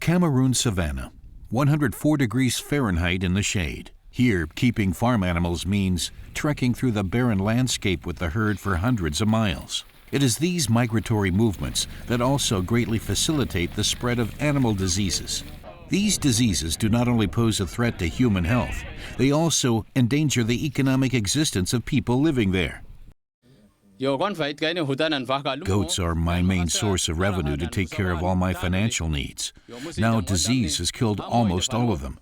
Cameroon savanna, 104 degrees Fahrenheit in the shade. Here, keeping farm animals means trekking through the barren landscape with the herd for hundreds of miles. It is these migratory movements that also greatly facilitate the spread of animal diseases. These diseases do not only pose a threat to human health, they also endanger the economic existence of people living there. Goats are my main source of revenue to take care of all my financial needs. Now disease has killed almost all of them.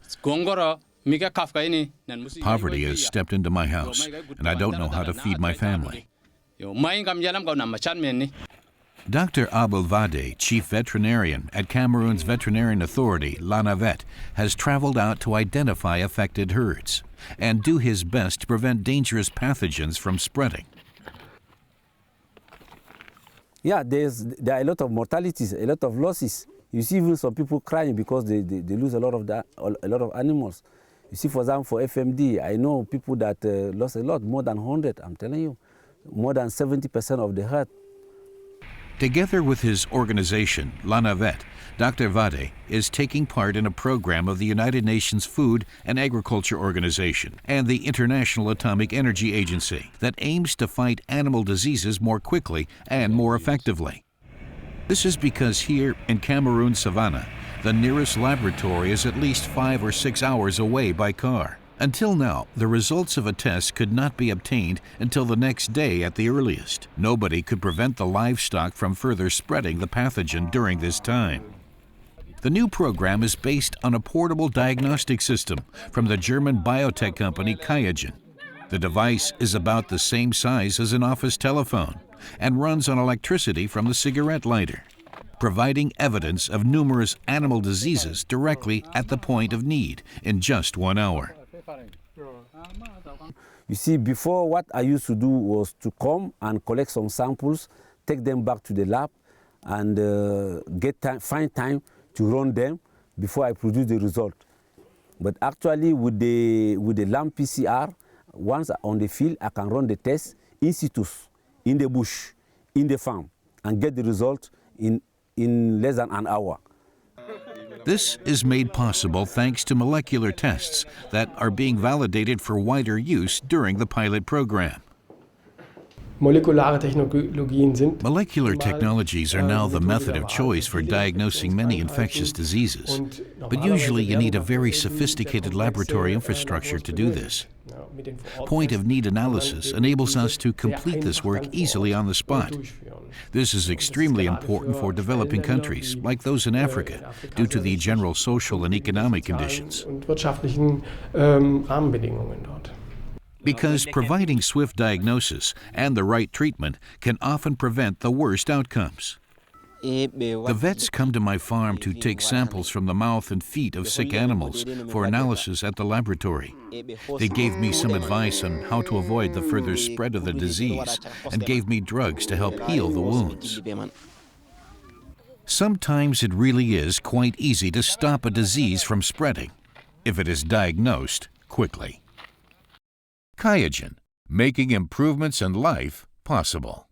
Poverty has stepped into my house, and I don't know how to feed my family. Dr. Abel Vade, chief veterinarian at Cameroon's veterinarian authority, La Navette, has traveled out to identify affected herds and do his best to prevent dangerous pathogens from spreading. Yeah, there are a lot of mortalities, a lot of losses. You see even some people crying because they lose a lot of animals. You see, for example, for FMD, I know people that lost a lot, more than 100, I'm telling you. More than 70% of the herd. Together with his organization, La Navette, Dr. Vade is taking part in a program of the United Nations Food and Agriculture Organization and the International Atomic Energy Agency that aims to fight animal diseases more quickly and more effectively. This is because here in Cameroon Savannah, the nearest laboratory is at least 5 or 6 hours away by car. Until now, the results of a test could not be obtained until the next day at the earliest. Nobody could prevent the livestock from further spreading the pathogen during this time. The new program is based on a portable diagnostic system from the German biotech company QIAGEN. The device is about the same size as an office telephone and runs on electricity from the cigarette lighter, providing evidence of numerous animal diseases directly at the point of need in just 1 hour. You see, before what I used to do was to come and collect some samples, take them back to the lab, and find time to run them before I produce the result. But actually, with the LAMP PCR, once on the field, I can run the test in situ, in the bush, in the farm, and get the result in less than an hour. This is made possible thanks to molecular tests that are being validated for wider use during the pilot program. Molecular technologies are now the method of choice for diagnosing many infectious diseases, but usually you need a very sophisticated laboratory infrastructure to do this. Point-of-need analysis enables us to complete this work easily on the spot. This is extremely important for developing countries, like those in Africa, due to the general social and economic conditions. Because providing swift diagnosis and the right treatment can often prevent the worst outcomes. The vets come to my farm to take samples from the mouth and feet of sick animals for analysis at the laboratory. They gave me some advice on how to avoid the further spread of the disease and gave me drugs to help heal the wounds. Sometimes it really is quite easy to stop a disease from spreading if it is diagnosed quickly. QIAGEN, making improvements in life possible.